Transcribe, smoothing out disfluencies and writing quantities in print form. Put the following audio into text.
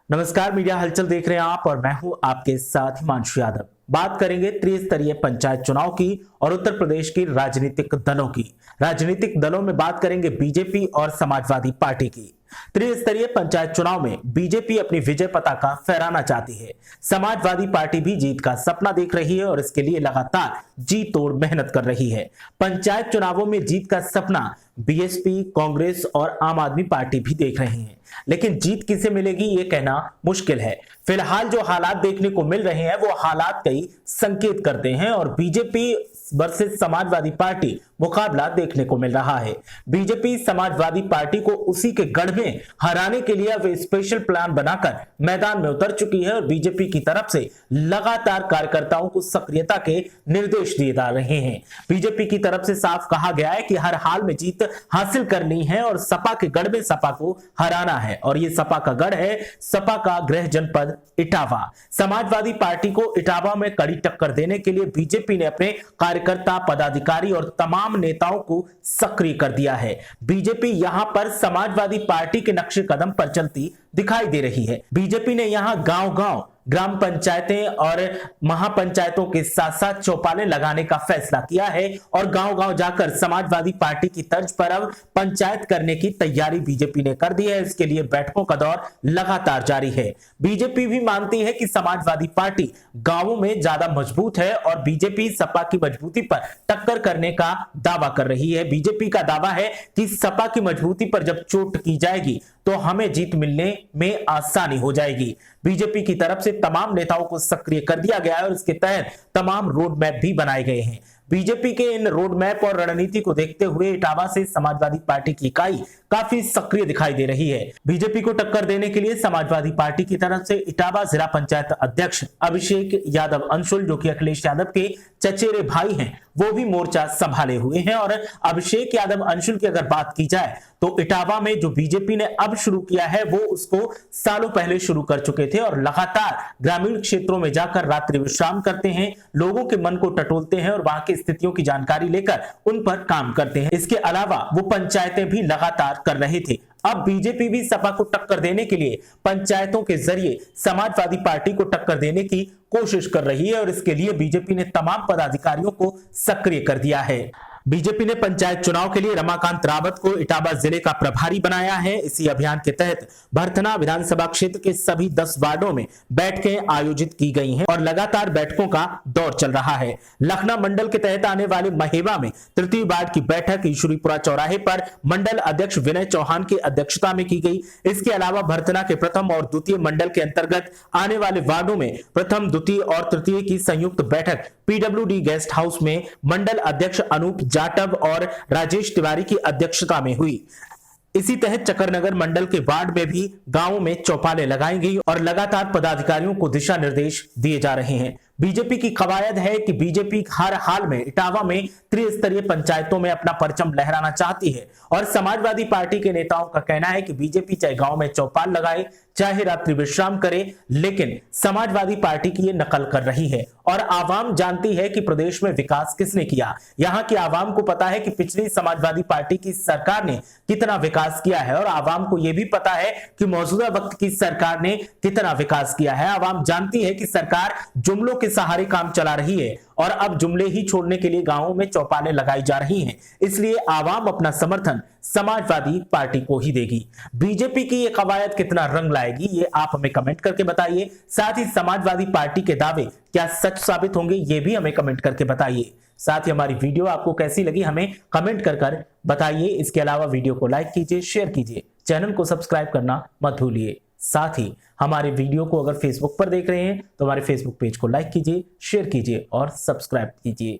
नमस्कार, मीडिया हलचल देख रहे हैं आप और मैं हूं आपके साथ हिमांशु यादव। बात करेंगे त्रिस्तरीय पंचायत चुनाव की और उत्तर प्रदेश की राजनीतिक दलों की। राजनीतिक दलों में बात करेंगे बीजेपी और समाजवादी पार्टी की। त्रिस्तरीय पंचायत चुनाव में बीजेपी अपनी विजय पताका फहराना चाहती है। समाजवादी पार्टी भी जीत का सपना देख रही है और इसके लिए लगातार जी तोड़ मेहनत कर रही है। पंचायत चुनावों में जीत का सपना बीएसपी, कांग्रेस और आम आदमी पार्टी भी देख रहे हैं, लेकिन जीत किसे मिलेगी ये कहना मुश्किल है। फिलहाल जो हालात देखने को मिल रहे हैं वो हालात कई संकेत करते हैं और बीजेपी वर्सेस समाजवादी पार्टी मुकाबला देखने को मिल रहा है। बीजेपी समाजवादी पार्टी को उसी के गढ़ में हराने के लिए अब स्पेशल प्लान बनाकर मैदान में उतर चुकी है और बीजेपी की तरफ से लगातार कार्यकर्ताओं को सक्रियता के निर्देश दिए जा रहे हैं। बीजेपी की तरफ से साफ कहा गया है कि हर हाल में जीत हासिल करनी है और सपा के गढ़ में सपा को हराना है और ये सपा का गढ़ है सपा का गृह जनपद इटावा। समाजवादी पार्टी को इटावा में कड़ी टक्कर देने के लिए बीजेपी ने अपने कार्यकर्ता, पदाधिकारी और तमाम नेताओं को सक्रिय कर दिया है। बीजेपी यहां पर समाजवादी पार्टी के नक्शे कदम पर चलती दिखाई दे रही है। बीजेपी ने यहां गांव-गांव ग्राम पंचायतें और महापंचायतों के साथ साथ चौपालें लगाने का फैसला किया है और गांव-गांव जाकर समाजवादी पार्टी की तर्ज पर अब पंचायत करने की तैयारी बीजेपी ने कर दी है। इसके लिए बैठकों का दौर लगातार जारी है। बीजेपी भी मानती है कि समाजवादी पार्टी गांवों में ज्यादा मजबूत है और बीजेपी सपा की मजबूती पर टक्कर करने का दावा कर रही है। बीजेपी का दावा है कि सपा की मजबूती पर जब चोट की जाएगी तो हमें जीत मिलने में आसानी हो जाएगी। बीजेपी की तरफ से तमाम नेताओं को सक्रिय कर दिया गया है और इसके तहत तमाम रोड मैप भी बनाए गए हैं। बीजेपी के इन रोड मैप और रणनीति को देखते हुए इटावा से समाजवादी पार्टी की इकाई काफी सक्रिय दिखाई दे रही है। बीजेपी को टक्कर देने के लिए समाजवादी पार्टी की तरफ से इटावा जिला पंचायत अध्यक्ष अभिषेक यादव अंशुल, जो कि अखिलेश यादव के चचेरे भाई हैं, वो भी मोर्चा संभाले हुए हैं। और अभिषेक यादव अंशुल की अगर बात की जाए तो इटावा में जो बीजेपी ने अब शुरू किया है वो उसको सालों पहले शुरू कर चुके थे और लगातार ग्रामीण क्षेत्रों में जाकर रात्रि विश्राम करते हैं, लोगों के मन को टटोलते हैं और वहां की स्थितियों की जानकारी लेकर उन पर काम करते हैं। इसके अलावा वो पंचायतें भी लगातार कर रहे थे। अब बीजेपी भी सपा को टक्कर देने के लिए पंचायतों के जरिए समाजवादी पार्टी को टक्कर देने की कोशिश कर रही है और इसके लिए बीजेपी ने तमाम पदाधिकारियों को सक्रिय कर दिया है। बीजेपी ने पंचायत चुनाव के लिए रमाकांत रावत को इटावा जिले का प्रभारी बनाया है। इसी अभियान के तहत भरथना विधानसभा क्षेत्र के सभी 10 वार्डों में बैठकें आयोजित की गई हैं और लगातार बैठकों का दौर चल रहा है। लखनऊ मंडल के तहत आने वाले महेवा में तृतीय वार्ड की बैठक ईश्वरीपुरा चौराहे पर मंडल अध्यक्ष विनय चौहान की अध्यक्षता में की गई। इसके अलावा भरथना के प्रथम और द्वितीय मंडल के अंतर्गत आने वाले वार्डों में प्रथम, द्वितीय और तृतीय की संयुक्त बैठक पीडब्ल्यूडी गेस्ट हाउस में मंडल अध्यक्ष अनूप जाटव और राजेश तिवारी की अध्यक्षता में हुई। इसी तहत चकरनगर मंडल के वार्ड में भी गांवों में चौपालें लगाई गई और लगातार पदाधिकारियों को दिशा निर्देश दिए जा रहे हैं। बीजेपी की कवायद है कि बीजेपी हर हाल में इटावा में त्रिस्तरीय पंचायतों में अपना परचम लहराना चाहती है और समाजवादी पार्टी के नेताओं का कहना है कि बीजेपी चाहे गांव में चौपाल लगाए, चाहे रात्रि विश्राम करे, लेकिन समाजवादी पार्टी की ये नकल कर रही है और आवाम जानती है कि प्रदेश में विकास किसने किया। यहाँ की आवाम को पता है कि पिछली समाजवादी पार्टी की सरकार ने कितना विकास किया है और आवाम को यह भी पता है कि मौजूदा वक्त की सरकार ने कितना विकास किया है। आवाम जानती है कि सरकार जुमलों के सहारे काम चला रही है और अब जुमले ही छोड़ने के लिए गांवों में चौपालें लगाई जा रही हैं। इसलिए आवाम अपना समर्थन समाजवादी पार्टी को ही देगी। बीजेपी की ये कवायद कितना रंग लाएगी ये आप हमें कमेंट करके बताइए। साथ ही समाजवादी पार्टी के दावे क्या सच साबित होंगे ये भी हमें कमेंट करके बताइए। साथ ही हमारी वीडियो आपको कैसी लगी हमें कमेंट कर बताइए। इसके अलावा वीडियो को लाइक कीजिए, शेयर कीजिए, चैनल को सब्सक्राइब करना मत भूलिए। साथ ही हमारे वीडियो को अगर फेसबुक पर देख रहे हैं तो हमारे फेसबुक पेज को लाइक कीजिए, शेयर कीजिए और सब्सक्राइब कीजिए।